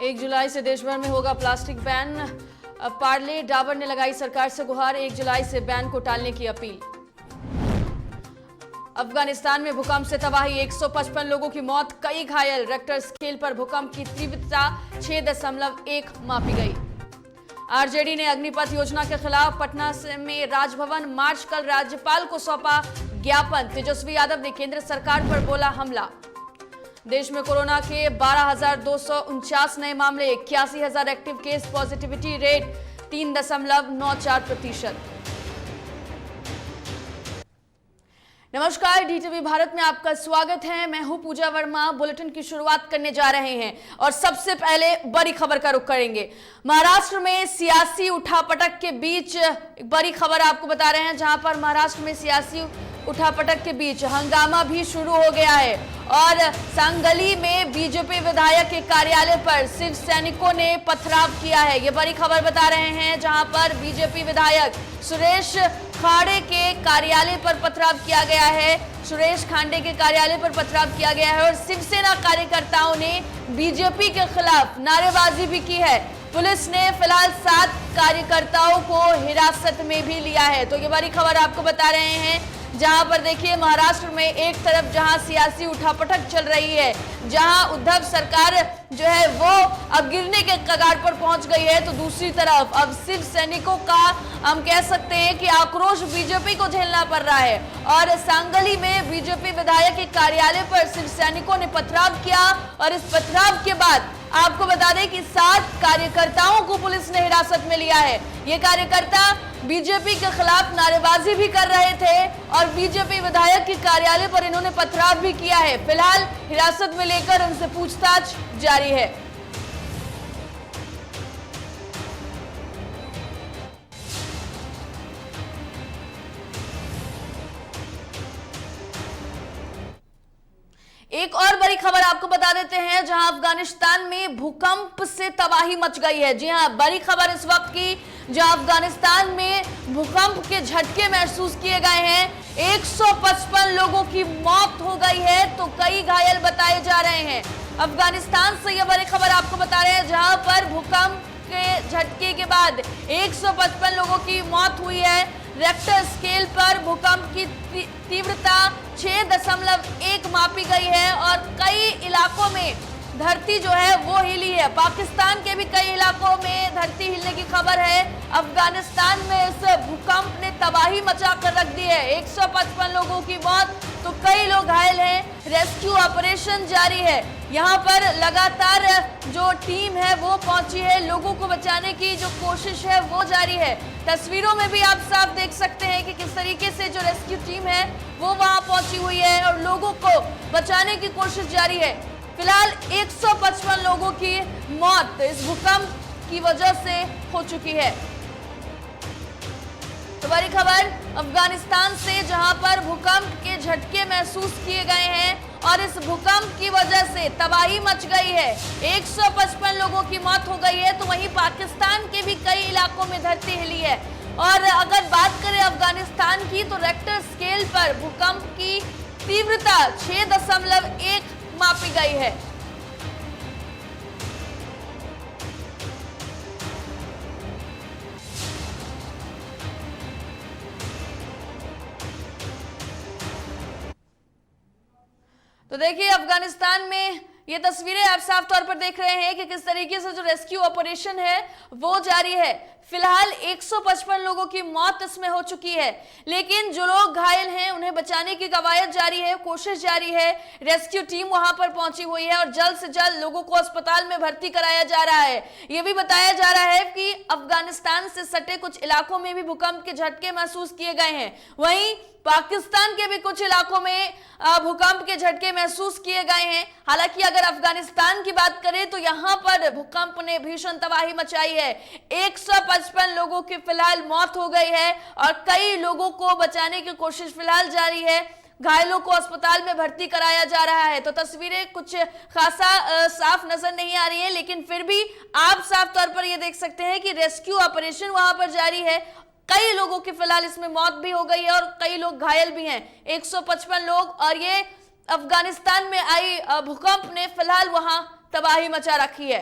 1 जुलाई से देश भर में होगा प्लास्टिक बैन। पार्ले डाबर ने लगाई सरकार से गुहार, 1 जुलाई से बैन को टालने की अपील। अफगानिस्तान में भूकंप से तबाही, 155 लोगों की मौत, कई घायल। रेक्टर स्केल पर भूकंप की तीव्रता 6.1 मापी गई। आरजेडी ने अग्निपथ योजना के खिलाफ पटना में राजभवन मार्च, कल राज्यपाल को सौंपा ज्ञापन। तेजस्वी यादव ने केंद्र सरकार पर बोला हमला। देश में कोरोना के 12,249 नए मामले, 81,000 एक्टिव केस, पॉजिटिविटी रेट 3.94%। नमस्कार, डीटीवी भारत में आपका स्वागत है। मैं हूं पूजा वर्मा। बुलेटिन की शुरुआत करने जा रहे हैं और सबसे पहले बड़ी खबर का रुख करेंगे। महाराष्ट्र में सियासी उठापटक के बीच एक बड़ी खबर आपको बता रहे हैं, जहां पर महाराष्ट्र में सियासी उठापटक के बीच हंगामा भी शुरू हो गया है और सांगली में बीजेपी विधायक के कार्यालय पर शिव सैनिकों ने पथराव किया है। ये बड़ी खबर बता रहे हैं, जहां पर बीजेपी विधायक सुरेश खाड़े के कार्यालय पर पथराव किया गया है। सुरेश खांडे के कार्यालय पर पथराव किया गया है और शिवसेना कार्यकर्ताओं ने बीजेपी के खिलाफ नारेबाजी भी की है। पुलिस ने फिलहाल 7 कार्यकर्ताओं को हिरासत में भी लिया है। तो ये बड़ी खबर आपको बता रहे हैं, जहां पर देखिए महाराष्ट्र में एक तरफ जहां सियासी उठापटक चल रही है, जहां उद्धव सरकार जो है वो अब गिरने के कगार पर पहुंच गई है, तो दूसरी तरफ अब शिव सैनिकों का हम कह सकते हैं कि आक्रोश बीजेपी को झेलना पड़ रहा है। और सांगली में बीजेपी विधायक के कार्यालय पर शिव सैनिकों ने पथराव किया और इस पथराव के बाद आपको बता दें कि 7 कार्यकर्ताओं को पुलिस ने हिरासत में लिया है। ये कार्यकर्ता बीजेपी के खिलाफ नारेबाजी भी कर रहे थे और बीजेपी विधायक के कार्यालय पर इन्होंने पथराव भी किया है। फिलहाल हिरासत में लेकर उनसे पूछताछ जारी है। एक और बड़ी खबर आपको बता देते हैं, जहां अफगानिस्तान में भूकंप से तबाही मच गई है। जी हां, बड़ी खबर इस वक्त की, जहां अफगानिस्तान में भूकंप के झटके महसूस किए गए हैं। 155 लोगों की मौत हो गई है तो कई घायल बताए जा रहे हैं। अफगानिस्तान से यह बड़ी खबर आपको बता रहे हैं, जहां पर भूकंप के झटके के बाद 155 लोगों की मौत हुई है। रेक्टर स्केल पर भूकंप की तीव्रता 6.1 मापी गई है और कई इलाकों में धरती जो है वो हिली है। पाकिस्तान के भी कई इलाकों में धरती हिलने की खबर है। अफगानिस्तान में इस भूकंप ने तबाही मचा कर रख दी है। 155 लोगों की मौत तो कई लोग घायल हैं। रेस्क्यू ऑपरेशन जारी है। यहाँ पर लगातार जो टीम है वो पहुंची है, लोगों को बचाने की जो कोशिश है वो जारी है। तस्वीरों में भी आप साफ देख सकते हैं कि किस तरीके से जो रेस्क्यू टीम है वो वहां पहुंची हुई है और लोगों को बचाने की कोशिश जारी है। फिलहाल 155 लोगों की मौत इस भूकंप की वजह से हो चुकी है। तो बड़ी खबर अफगानिस्तान से, जहां पर भूकंप के झटके महसूस किए गए हैं और इस भूकंप की वजह से तबाही मच गई है। 155 लोगों की मौत हो गई है तो वहीं पाकिस्तान के भी कई इलाकों में धरती हिली है। और अगर बात करें अफगानिस्तान की, तो रेक्टर स्केल पर भूकंप की तीव्रता 6.1 मापी गई है। तो देखिए अफगानिस्तान में ये तस्वीरें आप साफ तौर पर देख रहे हैं कि किस तरीके से जो रेस्क्यू ऑपरेशन है वो जारी है। फिलहाल 155 लोगों की मौत इसमें हो चुकी है, लेकिन जो लोग घायल हैं उन्हें बचाने की कवायद जारी है, कोशिश जारी है। रेस्क्यू टीम वहां पर पहुंची हुई है और जल्द से जल्द लोगों को अस्पताल में भर्ती कराया जा रहा है। यह भी बताया जा रहा है कि अफगानिस्तान से सटे कुछ इलाकों में भी भूकंप के झटके महसूस किए गए हैं। वहीं पाकिस्तान के भी कुछ इलाकों में भूकंप के झटके महसूस किए गए हैं। हालांकि अगर अफगानिस्तान की बात करें तो यहां पर भूकंप ने भीषण तबाही मचाई है। 155 लोगों की फिलहाल मौत हो गई है और कई लोगों को बचाने की कोशिश फिलहाल जारी है। घायलों को अस्पताल में भर्ती कराया जा रहा है। तो तस्वीरें कुछ खासा साफ नजर नहीं आ रही है, लेकिन फिर भी आप साफ तौर पर यह देख सकते हैं कि रेस्क्यू ऑपरेशन वहां पर जारी है। कई लोगों की फिलहाल इसमें मौत भी हो गई है और कई लोग घायल भी हैं। 155 लोग, और ये अफगानिस्तान में आई भूकंप ने फिलहाल वहां तबाही मचा रखी है।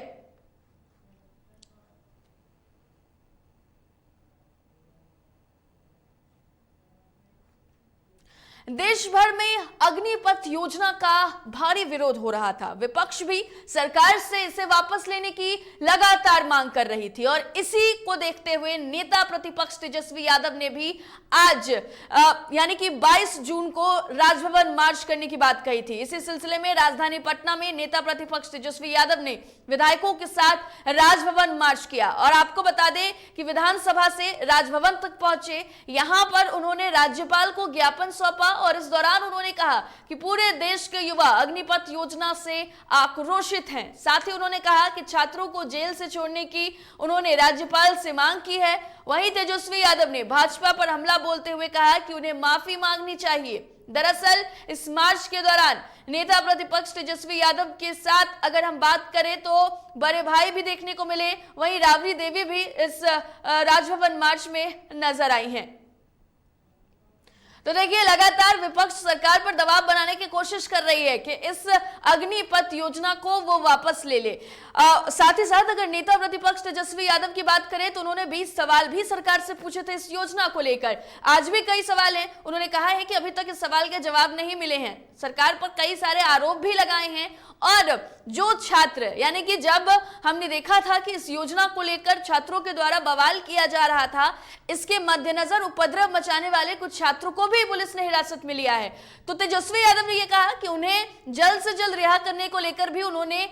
देश भर में अग्निपथ योजना का भारी विरोध हो रहा था। विपक्ष भी सरकार से इसे वापस लेने की लगातार मांग कर रही थी और इसी को देखते हुए नेता प्रतिपक्ष तेजस्वी यादव ने भी आज यानी कि 22 जून को राजभवन मार्च करने की बात कही थी। इसी सिलसिले में राजधानी पटना में नेता प्रतिपक्ष तेजस्वी यादव ने विधायकों के साथ राजभवन मार्च किया और आपको बता दें कि विधानसभा से राजभवन तक पहुंचे। यहां पर उन्होंने राज्यपाल को ज्ञापन सौंपा और इस दौरान उन्होंने कहा कि पूरे देश के युवा अग्निपथ योजना से आक्रोशित हैं। साथ ही उन्होंने कहा कि छात्रों को जेल से छोड़ने की उन्होंने राज्यपाल से मांग की है। वहीं तेजस्वी यादव ने भाजपा पर हमला बोलते हुए कहा कि उन्हें माफी मांगनी चाहिए। दरअसल इस मार्च के दौरान नेता प्रतिपक्ष तेजस्वी यादव के साथ अगर हम बात करें तो बड़े भाई भी देखने को मिले, वहीं राबड़ी देवी भी इस राजभवन मार्च में नजर आई हैं। तो देखिए, लगातार विपक्ष सरकार पर दबाव बनाने की कोशिश कर रही है कि इस अग्निपथ योजना को वो वापस ले ले। साथ ही साथ अगर नेता प्रतिपक्ष तेजस्वी यादव की बात करें तो उन्होंने 20 सवाल भी सरकार से पूछे थे इस योजना को लेकर। आज भी कई सवाल हैं। उन्होंने कहा है कि अभी तक इस सवाल के जवाब नहीं मिले हैं। सरकार पर कई सारे आरोप भी लगाए हैं और जो छात्र यानी कि जब हमने देखा था कि इस योजना को लेकर छात्रों के द्वारा बवाल किया जा रहा था, इसके मद्देनजर उपद्रव मचाने वाले कुछ छात्रों को भी पुलिस ने हिरासत में लिया है। तो तेजस्वी यादव ने यह कहा कि उन्हें जल्द से जल्द रिहा करने को लेकर भी उन्होंने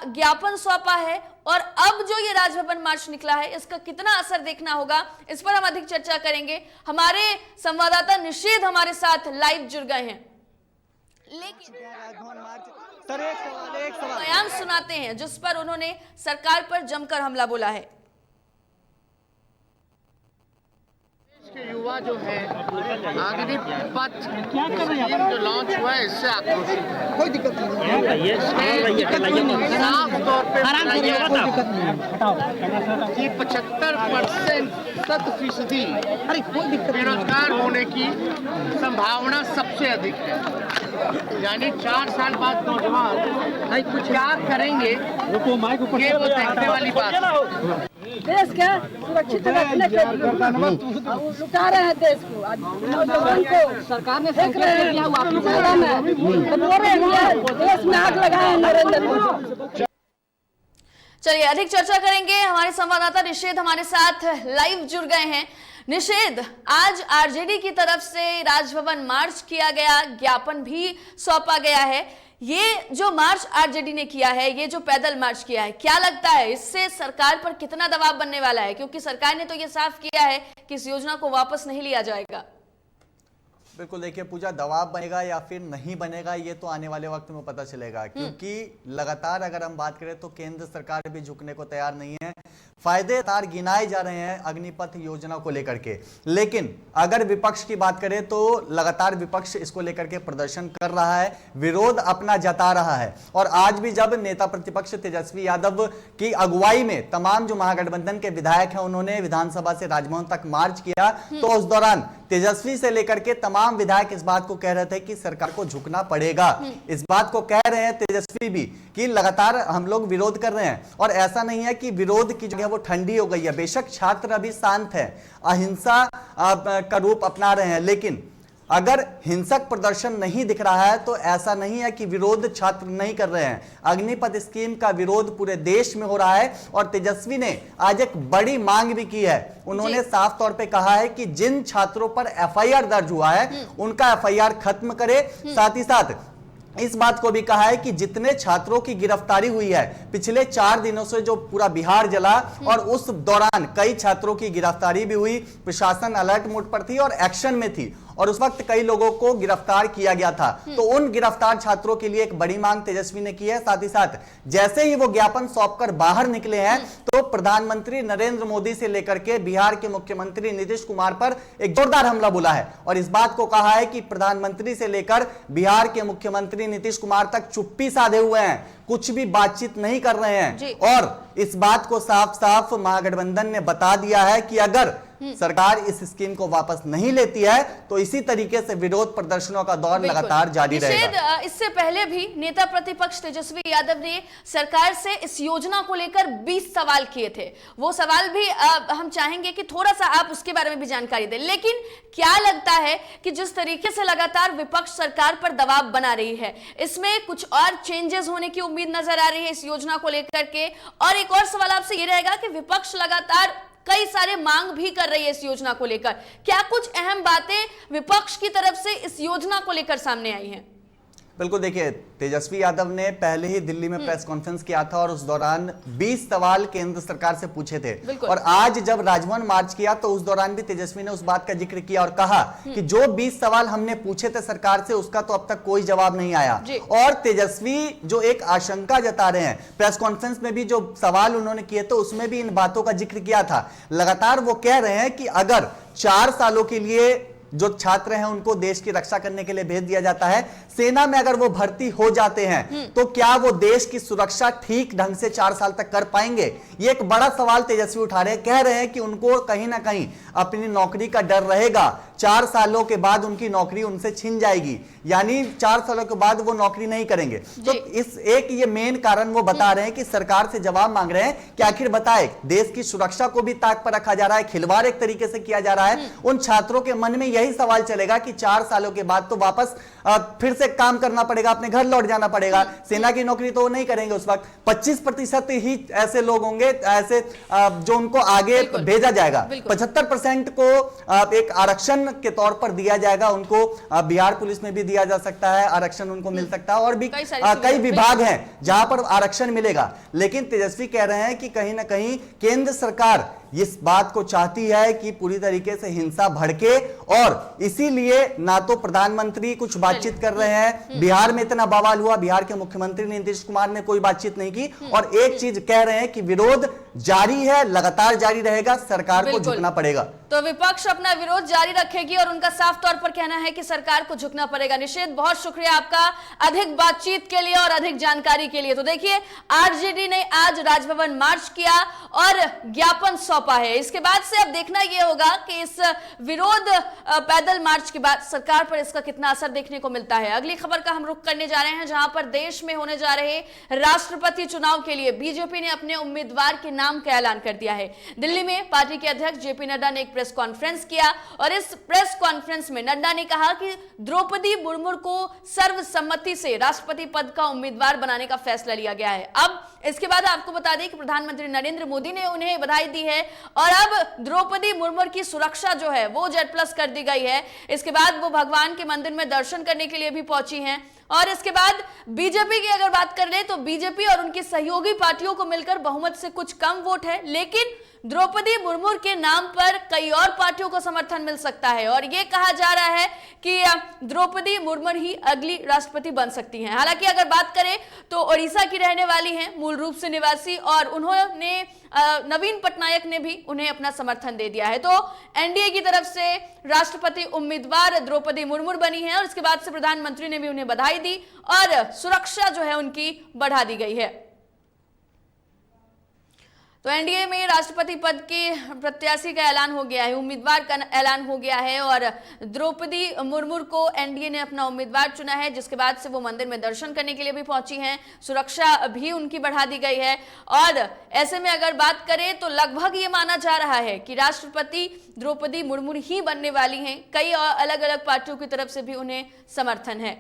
ज्ञापन सौंपा है और अब जो ये राजभवन मार्च निकला है इसका कितना असर देखना होगा, इस पर हम अधिक चर्चा करेंगे। हमारे संवाददाता निषेध हमारे साथ लाइव जुड़ गए हैं, लेकिन एक सवाल बयान सुनाते हैं जिस पर उन्होंने सरकार पर जमकर हमला बोला है। के युवा जो है अग्निपथ जो लॉन्च हुआ है इससे आक्रोशित है। कोई दिक्कत नहीं, साफ तौर पे कि 75% बेरोजगार होने की संभावना सबसे अधिक है। यानी 4 साल बाद नौजवान कुछ क्या करेंगे ये वो देखने वाली बात है। देश के सुरक्षित रखने के लिए लुटा रहे हैं देश को। आज नौजवान को सरकार ने संकेत दिया हुआ देश में आग लगाए नरेंद्र मोदी। चलिए अधिक चर्चा करेंगे। हमारे संवाददाता निषेध हमारे साथ लाइव जुड़ गए हैं। निषेध, आज आरजेडी की तरफ से राजभवन मार्च किया गया, ज्ञापन भी सौंपा गया है। ये जो मार्च आरजेडी ने किया है, ये जो पैदल मार्च किया है, क्या लगता है इससे सरकार पर कितना दबाव बनने वाला है? क्योंकि सरकार ने तो ये साफ किया है कि इस योजना को वापस नहीं लिया जाएगा। बिल्कुल, देखिए पूजा, दबाव बनेगा या फिर नहीं बनेगा ये तो आने वाले वक्त में पता चलेगा, क्योंकि लगातार अगर हम बात करें तो केंद्र सरकार भी झुकने को तैयार नहीं है। फायदे तार गिनाए जा रहे हैं अग्निपथ योजना को लेकर के, लेकिन अगर विपक्ष की बात करें तो लगातार विपक्ष इसको लेकर के प्रदर्शन कर रहा है, विरोध अपना जता रहा है। और आज भी जब नेता प्रतिपक्ष तेजस्वी यादव की अगुवाई में तमाम जो महागठबंधन के विधायक हैं उन्होंने विधानसभा से राजभवन तक मार्च किया, तो उस दौरान तेजस्वी से लेकर के तमाम विधायक इस बात को कह रहे थे कि सरकार को झुकना पड़ेगा। इस बात को कह रहे हैं तेजस्वी भी कि लगातार हम लोग विरोध कर रहे हैं, और ऐसा नहीं है कि विरोध की जगह वो ठंडी हो गई है। बेशक छात्र अभी शांत है, अहिंसा का रूप अपना रहे हैं, लेकिन अगर हिंसक प्रदर्शन नहीं दिख रहा है तो ऐसा नहीं है कि विरोध छात्र नहीं कर रहे हैं। अग्निपथ स्कीम का विरोध पूरे देश में हो रहा है और तेजस्वी ने आज एक बड़ी मांग भी की है। उन्होंने साफ तौर पे कहा है कि जिन छात्रों पर एफआईआर दर्ज हुआ है उनका एफआईआर खत्म करे। साथ ही साथ इस बात को भी कहा है कि जितने छात्रों की गिरफ्तारी हुई है पिछले 4 दिनों से, जो पूरा बिहार जला और उस दौरान कई छात्रों की गिरफ्तारी भी हुई, प्रशासन अलर्ट मोड पर थी और एक्शन में थी और उस वक्त कई लोगों को गिरफ्तार किया गया था। तो उन गिरफ्तार छात्रों के लिए एक बड़ी मांग तेजस्वी ने की है। साथ ही साथ जैसे ही वो ज्ञापन सौंपकर बाहर निकले हैं तो प्रधानमंत्री नरेंद्र मोदी से लेकर के बिहार के मुख्यमंत्री नीतीश कुमार पर एक जोरदार हमला बोला है और इस बात को कहा है कि प्रधानमंत्री से लेकर बिहार के मुख्यमंत्री नीतीश कुमार तक चुप्पी साधे हुए हैं, कुछ भी बातचीत नहीं कर रहे जी। हैं। और इस बात को साफ साफ महागठबंधन ने बता दिया है कि अगर सरकार इस स्कीम को वापस नहीं लेती है तो इसी तरीके से विरोध प्रदर्शनों का दौर बिल्कुल। लगातार जारी रहेगा। निषेध, इससे पहले भी नेता प्रतिपक्ष तेजस्वी यादव ने सरकार से इस योजना को लेकर 20 सवाल किए थे। वो सवाल भी हम चाहेंगे कि थोड़ा सा आप उसके बारे में भी जानकारी दें। लेकिन क्या लगता है कि जिस तरीके से लगातार विपक्ष सरकार पर दबाव बना रही है, इसमें कुछ और चेंजेस होने की उम्मीद नजर आ रही है इस योजना को लेकर के? और एक और सवाल आपसे ये रहेगा कि विपक्ष लगातार कई सारे मांग भी कर रही है इस योजना को लेकर, क्या कुछ अहम बातें विपक्ष की तरफ से इस योजना को लेकर सामने आई हैं? बिल्कुल, देखिए तेजस्वी यादव ने पहले ही दिल्ली में प्रेस कॉन्फ्रेंस किया था और उस दौरान 20 सवाल केंद्र सरकार से पूछे थे। और आज जब राजभवन मार्च किया तो उस दौरान भी तेजस्वी ने उस बात का जिक्र किया और कहा कि जो 20 सवाल हमने पूछे थे सरकार से उसका तो अब तक कोई जवाब नहीं आया। और तेजस्वी जो एक आशंका जता रहे हैं, प्रेस कॉन्फ्रेंस में भी जो सवाल उन्होंने किए थे उसमें भी इन बातों का जिक्र किया था। लगातार वो कह रहे हैं कि अगर 4 सालों के लिए जो छात्र हैं उनको देश की रक्षा करने के लिए भेज दिया जाता है, सेना में अगर वो भर्ती हो जाते हैं तो क्या वो देश की सुरक्षा ठीक ढंग से 4 साल तक कर पाएंगे? ये एक बड़ा सवाल तेजस्वी उठा रहे हैं। कह रहे हैं कि उनको कहीं ना कहीं अपनी नौकरी का डर रहेगा, 4 सालों के बाद उनकी नौकरी उनसे छिन जाएगी, यानी 4 सालों के बाद वो नौकरी नहीं करेंगे। तो इस एक ये मेन कारण वो बता रहे हैं कि सरकार से जवाब मांग रहे हैं कि आखिर बताए, देश की सुरक्षा को भी ताक पर रखा जा रहा है, खिलवाड़ एक तरीके से किया जा रहा है। उन छात्रों के मन में यही सवाल चलेगा कि 4 सालों के बाद तो वापस फिर से काम करना पड़ेगा, अपने घर लौट जाना पड़ेगा, सेना की नौकरी तो वो नहीं करेंगे उस वक्त। 25% ही ऐसे लोग होंगे ऐसे जो उनको आगे भेजा जाएगा। 75% को एक आरक्षण के तौर पर दिया जाएगा, उनको बिहार पुलिस में भी दिया जा सकता है, आरक्षण उनको मिल सकता है। और भी कई विभाग हैं जहां पर आरक्षण मिलेगा। लेकिन तेजस्वी कह रहे हैं कि कहीं ना कहीं केंद्र सरकार इस बात को चाहती है कि पूरी तरीके से हिंसा भड़के और इसीलिए ना तो प्रधानमंत्री कुछ बातचीत कर रहे हैं, बिहार में इतना बवाल हुआ, बिहार के मुख्यमंत्री नीतीश कुमार ने कोई बातचीत नहीं की। और एक चीज कह रहे हैं कि विरोध जारी है, लगातार जारी रहेगा, सरकार को झुकना पड़ेगा। तो विपक्ष अपना विरोध जारी रखेगी और उनका साफ तौर पर कहना है कि सरकार को झुकना पड़ेगा। निषेध, बहुत शुक्रिया आपका अधिक बातचीत के लिए और अधिक जानकारी के लिए। तो देखिए, आरजेडी ने आज राजभवन मार्च किया और ज्ञापन सौंपा है। इसके बाद से अब देखना यह होगा कि इस विरोध पैदल मार्च के बाद सरकार पर इसका कितना असर देखने को मिलता है। अगली खबर का हम रुख करने जा रहे हैं, जहां पर देश में होने जा रहे राष्ट्रपति चुनाव के लिए बीजेपी ने अपने उम्मीदवार के नाम का ऐलान कर दिया है। दिल्ली में पार्टी के अध्यक्ष जेपी नड्डा ने एक प्रेस कॉन्फ्रेंस किया और इस प्रेस कॉन्फ्रेंस में नड्डा ने कहा कि द्रौपदी मुर्मू को सर्वसम्मति से राष्ट्रपति पद का उम्मीदवार बनाने का फैसला लिया गया है। अब इसके बाद आपको बता दें कि प्रधानमंत्री नरेंद्र मोदी ने उन्हें बधाई दी है और अब द्रौपदी मुर्मू की सुरक्षा जो है वो Z+ कर दी गई है। इसके बाद वो भगवान के मंदिर में दर्शन करने के लिए भी पहुंची हैं। और इसके बाद बीजेपी की अगर बात कर ले तो बीजेपी और उनकी सहयोगी पार्टियों को मिलकर बहुमत से कुछ कम वोट है, लेकिन द्रौपदी मुर्मू के नाम पर कई और पार्टियों को समर्थन मिल सकता है और यह कहा जा रहा है कि द्रौपदी मुर्मू ही अगली राष्ट्रपति बन सकती हैं। हालांकि अगर बात करें तो ओडिशा की रहने वाली हैं, मूल रूप से निवासी, और उन्होंने नवीन पटनायक ने भी उन्हें अपना समर्थन दे दिया है। तो एनडीए की तरफ से राष्ट्रपति उम्मीदवार द्रौपदी मुर्मू बनी है और इसके बाद से प्रधानमंत्री ने भी उन्हें बधाई दी और सुरक्षा जो है उनकी बढ़ा दी गई है। तो एनडीए में राष्ट्रपति पद के प्रत्याशी का ऐलान हो गया है, उम्मीदवार का ऐलान हो गया है और द्रौपदी मुर्मू को एनडीए ने अपना उम्मीदवार चुना है, जिसके बाद से वो मंदिर में दर्शन करने के लिए भी पहुंची हैं। सुरक्षा भी उनकी बढ़ा दी गई है और ऐसे में अगर बात करें तो लगभग ये माना जा रहा है कि राष्ट्रपति द्रौपदी मुर्मू ही बनने वाली हैं। कई अलग अलग पार्टियों की तरफ से भी उन्हें समर्थन है।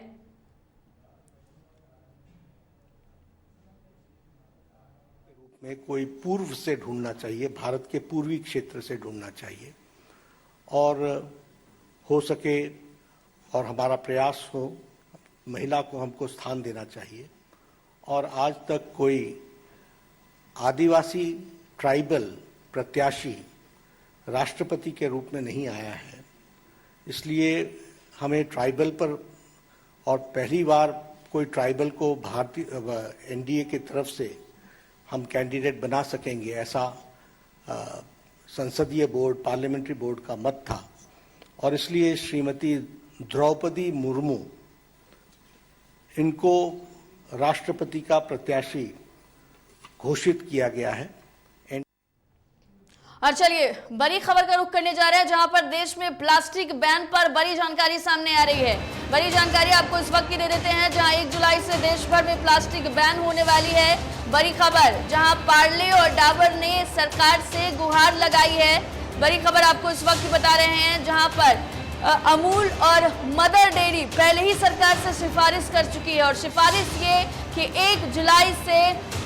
में कोई पूर्व से ढूंढना चाहिए, भारत के पूर्वी क्षेत्र से ढूंढना चाहिए और हो सके और हमारा प्रयास हो महिला को हमको स्थान देना चाहिए। और आज तक कोई आदिवासी ट्राइबल प्रत्याशी राष्ट्रपति के रूप में नहीं आया है, इसलिए हमें ट्राइबल पर और पहली बार कोई ट्राइबल को भारतीय एनडीए की तरफ से हम कैंडिडेट बना सकेंगे, ऐसा संसदीय बोर्ड, पार्लियामेंट्री बोर्ड का मत था। और इसलिए श्रीमती द्रौपदी मुर्मू, इनको राष्ट्रपति का प्रत्याशी घोषित किया गया है। और चलिए बड़ी खबर का रुख करने जा रहे हैं, जहां पर देश में प्लास्टिक बैन पर बड़ी जानकारी सामने आ रही है। बड़ी जानकारी आपको इस वक्त की दे देते हैं, जहां 1 जुलाई से देश भर में प्लास्टिक बैन होने वाली है। बड़ी खबर, जहां पार्ले और डाबर ने सरकार से गुहार लगाई है। बड़ी खबर आपको इस वक्त बता रहे हैं, जहां पर अमूल और मदर डेयरी पहले ही सरकार से सिफारिश कर चुकी है, और सिफारिश ये कि 1 जुलाई से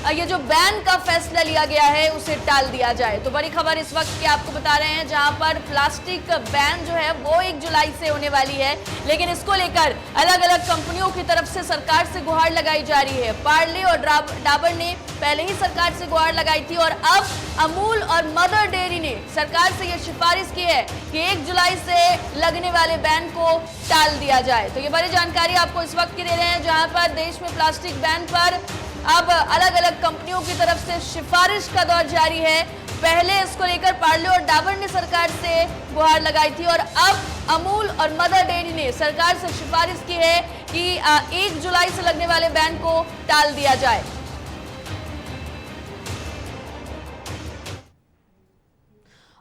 ये जो बैन का फैसला लिया गया है उसे टाल दिया जाए। तो बड़ी खबर इस वक्त की आपको बता रहे हैं, जहां पर प्लास्टिक बैन जो है वो 1 जुलाई से होने वाली है, लेकिन इसको लेकर अलग अलग कंपनियों की तरफ से सरकार से गुहार लगाई जा रही है। पार्ले और डाबर ने पहले ही सरकार से गुहार लगाई थी, और अब अमूल और मदर डेयरी ने सरकार से यह सिफारिश की है कि 1 जुलाई से लगने वाले बैन को टाल दिया जाए। तो ये बड़ी जानकारी आपको इस वक्त की दे रहे हैं, जहां पर देश में प्लास्टिक बैन पर अब अलग अलग कंपनियों की तरफ से सिफारिश का दौर जारी है। पहले इसको लेकर पार्ले और डाबर ने सरकार से गुहार लगाई थी, और अब अमूल और मदर डेयरी ने सरकार से सिफारिश की है कि 1 जुलाई से लगने वाले बैन को टाल दिया जाए।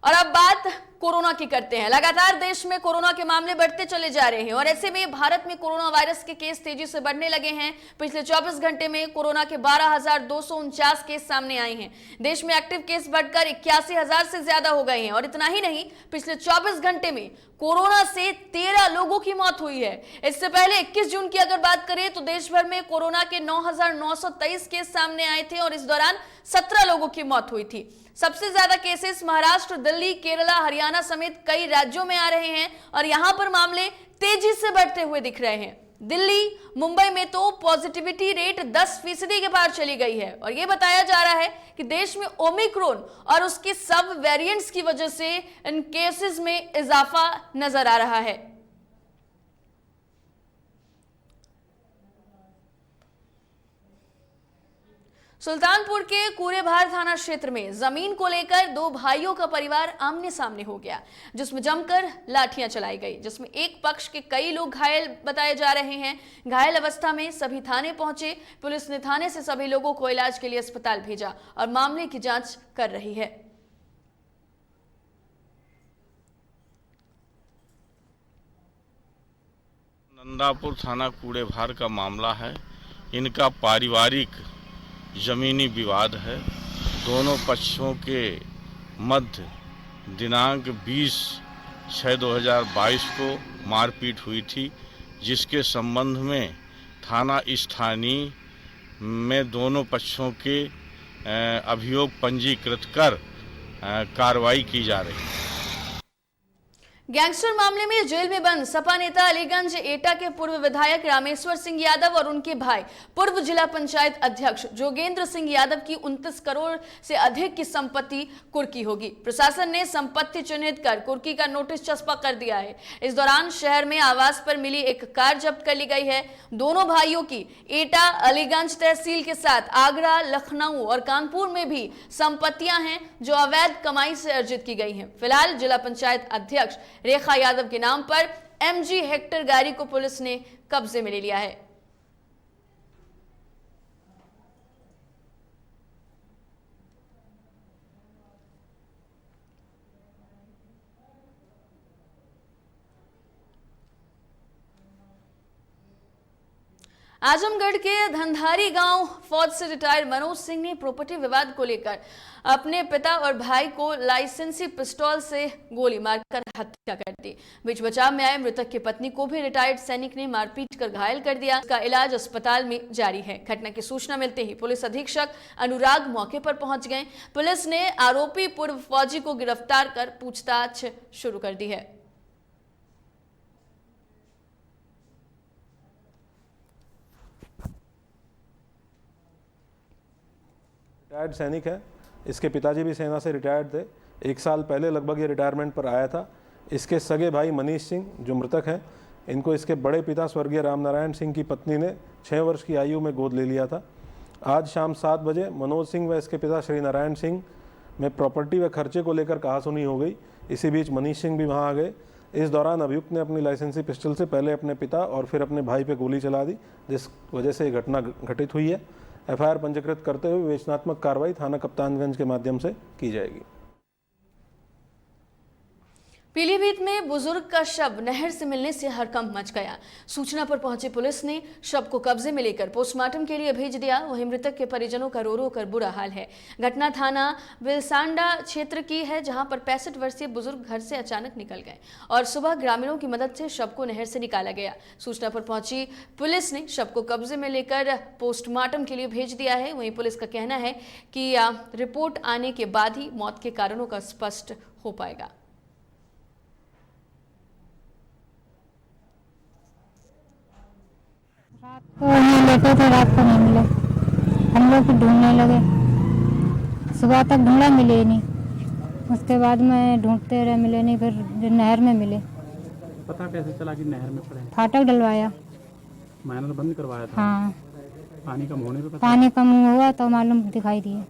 और अब बात कोरोना की करते हैं। लगातार देश में कोरोना के मामले बढ़ते चले जा रहे हैं, और ऐसे में भारत में कोरोना वायरस के केस तेजी से बढ़ने लगे हैं। पिछले 24 घंटे में कोरोना के 12,249 केस सामने आए हैं। देश में एक्टिव केस बढ़कर 81,000 से ज्यादा हो गए हैं, और इतना ही नहीं, पिछले 24 घंटे में कोरोना से 13 लोगों की मौत हुई है। इससे पहले 21 जून की अगर बात करें तो देश भर में कोरोना के 9,923 केस सामने आए थे, और इस दौरान 17 लोगों की मौत हुई थी। सबसे ज्यादा केसेस महाराष्ट्र, दिल्ली, केरला, हरियाणा समेत कई राज्यों में आ रहे हैं, और यहां पर मामले तेजी से बढ़ते हुए दिख रहे हैं। दिल्ली, मुंबई में तो पॉजिटिविटी रेट 10% के पार चली गई है, और यह बताया जा रहा है कि देश में ओमिक्रॉन और उसके सब वेरिएंट्स की वजह से इन केसेस में इजाफा नजर आ रहा है। सुल्तानपुर के कूरेभार थाना क्षेत्र में जमीन को लेकर 2 भाइयों का परिवार आमने सामने हो गया, जिसमें जमकर लाठियां चलाई गई, जिसमें एक पक्ष के कई लोग घायल बताए जा रहे हैं। घायल अवस्था में सभी थाने पहुंचे। पुलिस ने थाने से सभी लोगों को इलाज के लिए अस्पताल भेजा और मामले की जांच कर रही है। नंदापुर थाना कूड़ेभार का मामला है। इनका पारिवारिक जमीनी विवाद है। दोनों पक्षों के मध्य दिनांक 20/6/2022 को मारपीट हुई थी, जिसके संबंध में थाना स्थानीय में दोनों पक्षों के अभियोग पंजीकृत कर कार्रवाई की जा रही है। गैंगस्टर मामले में जेल में बंद सपा नेता अलीगंज एटा के पूर्व विधायक रामेश्वर सिंह यादव और उनके भाई पूर्व जिला पंचायत अध्यक्ष जोगेंद्र सिंह यादव की 29 करोड़ से अधिक की संपत्ति कुर्की होगी। प्रशासन ने संपत्ति चिन्हित कर कुर्की का नोटिस चस्पा कर दिया है। इस दौरान शहर में आवास पर मिली एक कार जब्त कर ली गई है। दोनों भाइयों की एटा, अलीगंज तहसील के साथ आगरा, लखनऊ और कानपुर में भी संपत्तियां हैं जो अवैध कमाई से अर्जित की गई हैं। फिलहाल जिला पंचायत अध्यक्ष रेखा यादव के नाम पर MG हेक्टर गाड़ी को पुलिस ने कब्जे में ले लिया है। आजमगढ़ के धंधारी गांव फौज से रिटायर्ड मनोज सिंह ने प्रॉपर्टी विवाद को लेकर अपने पिता और भाई को लाइसेंसी पिस्तौल से गोली मारकर हत्या कर दी। बीच बचाव में आए मृतक की पत्नी को भी रिटायर्ड सैनिक ने मारपीट कर घायल कर दिया। उसका इलाज अस्पताल में जारी है। घटना की सूचना मिलते ही पुलिस अधीक्षक अनुराग मौके पर पहुंच गए। पुलिस ने आरोपी पूर्व फौजी को गिरफ्तार कर पूछताछ शुरू कर दी है। रिटायर्ड सैनिक है। इसके पिताजी भी सेना से रिटायर्ड थे। 1 साल पहले लगभग ये रिटायरमेंट पर आया था। इसके सगे भाई मनीष सिंह जो मृतक हैं, इनको इसके बड़े पिता स्वर्गीय रामनारायण सिंह की पत्नी ने 6 वर्ष की आयु में गोद ले लिया था। आज शाम 7 बजे मनोज सिंह व इसके पिता श्री नारायण सिंह में प्रॉपर्टी व खर्चे को लेकर कहासुनी हो गई। इसी बीच मनीष सिंह भी वहाँ आ गए। इस दौरान अभियुक्त ने अपनी लाइसेंसी पिस्टल से पहले अपने पिता और फिर अपने भाई पे गोली चला दी, जिस वजह से ये घटना घटित हुई है। एफआईआर पंजीकृत करते हुए विवेचनात्मक कार्रवाई थाना कप्तानगंज के माध्यम से की जाएगी। पीलीभीत में बुजुर्ग का शव नहर से मिलने से हड़कंप मच गया। सूचना पर पहुंची पुलिस ने शव को कब्जे में लेकर पोस्टमार्टम के लिए भेज दिया। वहीं मृतक के परिजनों का रो रो कर बुरा हाल है। घटना थाना बिलसांडा क्षेत्र की है, जहां पर 65 वर्षीय बुजुर्ग घर से अचानक निकल गए और सुबह ग्रामीणों की मदद से शव को नहर से निकाला गया। सूचना पर पहुंची पुलिस ने शव को कब्जे में लेकर पोस्टमार्टम के लिए भेज दिया है। वहीं पुलिस का कहना है कि रिपोर्ट आने के बाद ही मौत के कारणों का स्पष्ट हो पाएगा। रात को हम लेटे थे, रात को नहीं मिले। हम लोग ढूंढने लगे, सुबह तक ढूंढा, मिले ही नहीं। उसके बाद में ढूंढते रहे, मिले नहीं। फिर नहर में मिले। पता कैसे चला कि नहर में पड़े? फाटक डलवाया, माइनर बंद करवाया था। हाँ, पानी कम होने पे पता? पानी कम हुआ तो मालूम दिखाई दिए।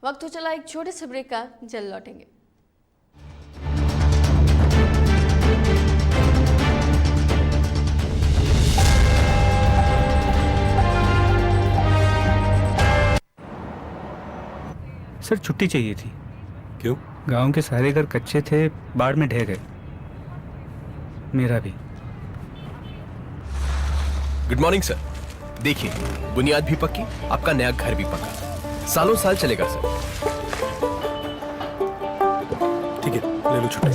वक्त हो चला एक छोटे से ब्रेक का, जल्द लौटेंगे। सर छुट्टी चाहिए थी। क्यों? गांव के सारे घर कच्चे थे, बाढ़ में ढह गए। मेरा भी। Good morning sir. देखिए, बुनियाद भी पक्की, आपका नया घर भी पक्का, सालों साल चलेगा सर। ठीक है, ले लो छुट्टी।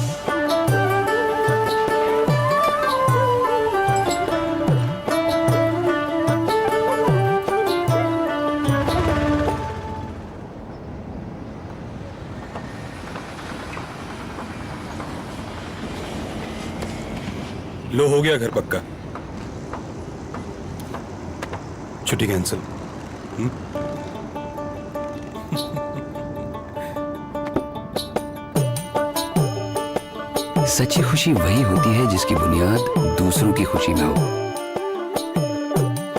लो, हो गया घर पक्का। छुट्टी कैंसिल। सच्ची खुशी वही होती है जिसकी बुनियाद दूसरों की खुशी में हो।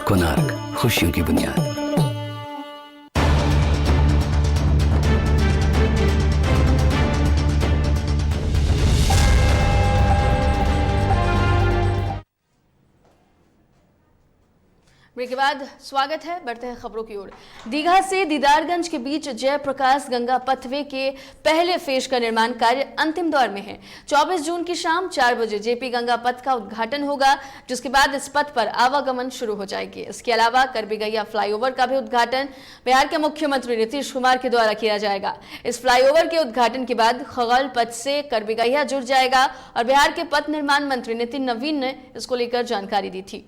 कोणार्क, खुशियों की बुनियाद। ब्रेक के बाद स्वागत है, बढ़ते हैं खबरों की ओर। दीघा से दीदारगंज के बीच जयप्रकाश गंगा पथवे के पहले फेज का निर्माण कार्य अंतिम दौर में है। 24 जून की शाम 4 बजे जेपी गंगा पथ का उद्घाटन होगा, जिसके बाद इस पथ पर आवागमन शुरू हो जाएगी। इसके अलावा करबीगैया फ्लाईओवर का भी उद्घाटन बिहार के मुख्यमंत्री नीतीश कुमार के द्वारा किया जाएगा। इस फ्लाईओवर के उद्घाटन के बाद खगल पथ से करबीगैया जुड़ जाएगा और बिहार के पथ निर्माण मंत्री नितिन नवीन ने इसको लेकर जानकारी दी थी।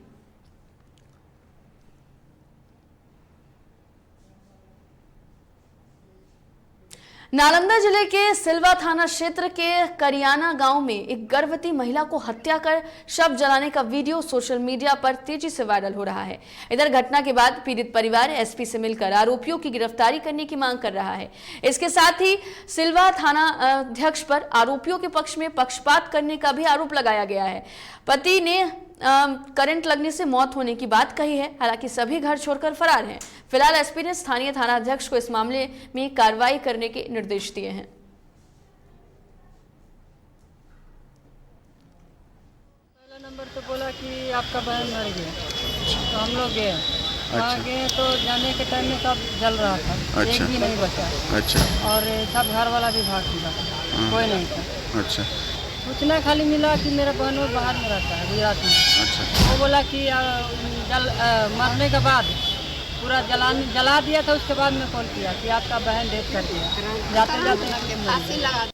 नालंदा जिले के सिलवा थाना क्षेत्र के करियाना गांव में एक गर्भवती महिला को हत्या कर शव जलाने का वीडियो सोशल मीडिया पर तेजी से वायरल हो रहा है। इधर घटना के बाद पीड़ित परिवार एसपी से मिलकर आरोपियों की गिरफ्तारी करने की मांग कर रहा है। इसके साथ ही सिलवा थाना अध्यक्ष पर आरोपियों के पक्ष में पक्षपात करने का भी आरोप लगाया गया है। पति ने करंट लगने से मौत होने की बात कही है, हालांकि सभी घर छोड़कर फरार हैं। फिलहाल एसपी ने स्थानीय थाना अध्यक्ष को इस मामले में कार्रवाई करने के निर्देश दिए हैं। पहला नंबर तो बोला कि आपका बहन मर गया, तो हम लोग गए। वहाँ गए तो जाने के टाइम में सब जल रहा था। एक भी नहीं बचा। और सब घर वाला भी भाग गया, कोई नहीं था। सूचना खाली मिला कि मेरा बहन वो बाहर में रहता है, गुजरात में। वो बोला कि मरने के बाद पूरा जला दिया था। उसके बाद में कॉल किया कि आपका बहन डेथ कर दिया। जाते जाते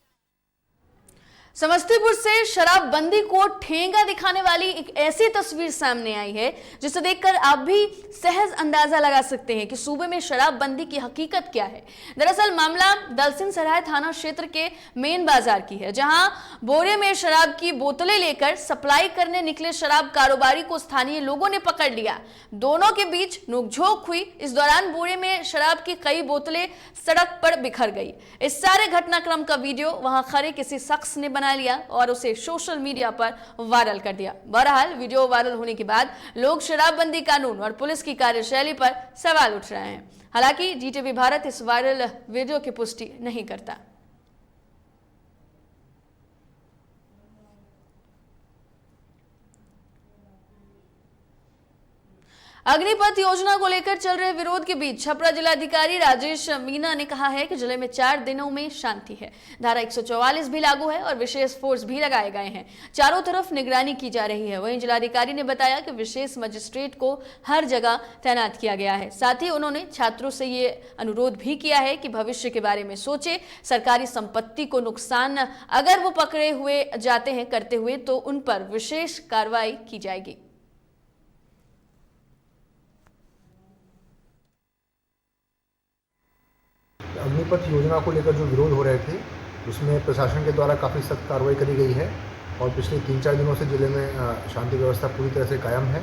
समस्तीपुर से शराबबंदी को ठेंगा दिखाने वाली एक ऐसी तस्वीर सामने आई है जिसे देखकर आप भी सहज अंदाजा लगा सकते हैं कि सूबे में शराबबंदी की हकीकत क्या है। दरअसल मामला दलसिंह सराय थाना क्षेत्र के मेन बाजार की है, जहां बोरे में शराब की बोतलें लेकर सप्लाई करने निकले शराब कारोबारी को स्थानीय लोगों ने पकड़ लिया। दोनों के बीच नोकझोंक हुई। इस दौरान बोरे में शराब की कई बोतलें सड़क पर बिखर गई। इस सारे घटनाक्रम का वीडियो वहां खड़े किसी शख्स ने बना लिया और उसे सोशल मीडिया पर वायरल कर दिया। बहरहाल वीडियो वायरल होने के बाद लोग शराबबंदी कानून और पुलिस की कार्यशैली पर सवाल उठ रहे हैं। हालांकि जीटीवी भारत इस वायरल वीडियो की पुष्टि नहीं करता। अग्निपथ योजना को लेकर चल रहे विरोध के बीच छपरा जिलाधिकारी राजेश मीना ने कहा है कि जिले में 4 दिनों में शांति है। धारा 144 भी लागू है और विशेष फोर्स भी लगाए गए हैं। चारों तरफ निगरानी की जा रही है। वहीं जिलाधिकारी ने बताया कि विशेष मजिस्ट्रेट को हर जगह तैनात किया गया है। साथ ही उन्होंने छात्रों से ये अनुरोध भी किया है कि भविष्य के बारे में सोचे। सरकारी संपत्ति को नुकसान अगर वो पकड़े हुए जाते हैं करते हुए तो उन पर विशेष कार्रवाई की जाएगी। अग्निपथ योजना को लेकर जो विरोध हो रहे थे उसमें प्रशासन के द्वारा काफ़ी सख्त कार्रवाई करी गई है और पिछले 3-4 दिनों से जिले में शांति व्यवस्था पूरी तरह से कायम है।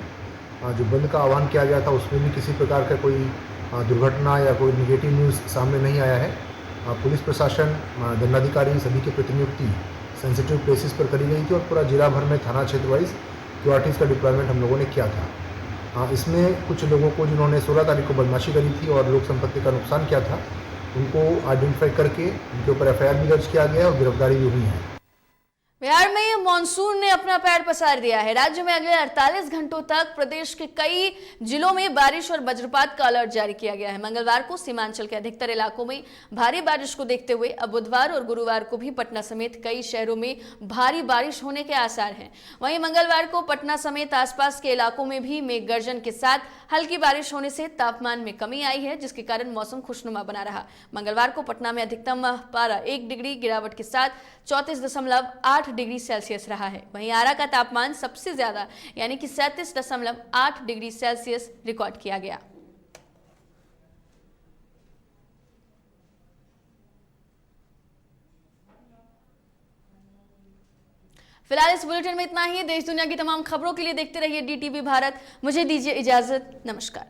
जो बंद का आह्वान किया गया था उसमें भी किसी प्रकार का कोई दुर्घटना या कोई निगेटिव न्यूज़ सामने नहीं आया है। पुलिस प्रशासन, दंडाधिकारी सभी की प्रतिनियुक्ति सेंसिटिव प्लेसेस पर करी गई थी और पूरा जिला भर में थाना क्षेत्र वाइज क्यूआरटीज़ का डिप्लॉयमेंट हम लोगों ने किया था। इसमें कुछ लोगों को जिन्होंने 16 तारीख को बदमाशी करी थी और लोक संपत्ति का नुकसान किया था उनको आइडेंटिफाई करके उनके ऊपर एफआईआर भी दर्ज किया गया और गिरफ्तारी भी हुई है। बिहार में मानसून ने अपना पैर पसार दिया है। राज्य में अगले 48 घंटों तक प्रदेश के कई जिलों में बारिश और वज्रपात का अलर्ट जारी किया गया है। मंगलवार को सीमांचल के अधिकतर इलाकों में भारी बारिश को देखते हुए अब बुधवार और गुरुवार को भी पटना समेत कई शहरों में भारी बारिश होने के आसार हैं। वहीं मंगलवार को पटना समेत आसपास के इलाकों में भी मेघ गर्जन के साथ हल्की बारिश होने से तापमान में कमी आई है, जिसके कारण मौसम खुशनुमा बना रहा। मंगलवार को पटना में अधिकतम पारा 1 डिग्री गिरावट के साथ 34.8 डिग्री सेल्सियस रहा है। वहीं आरा का तापमान सबसे ज्यादा यानी कि 37.8 डिग्री सेल्सियस रिकॉर्ड किया गया। फिलहाल इस बुलेटिन में इतना ही। देश दुनिया की तमाम खबरों के लिए देखते रहिए DTV भारत। मुझे दीजिए इजाजत। नमस्कार।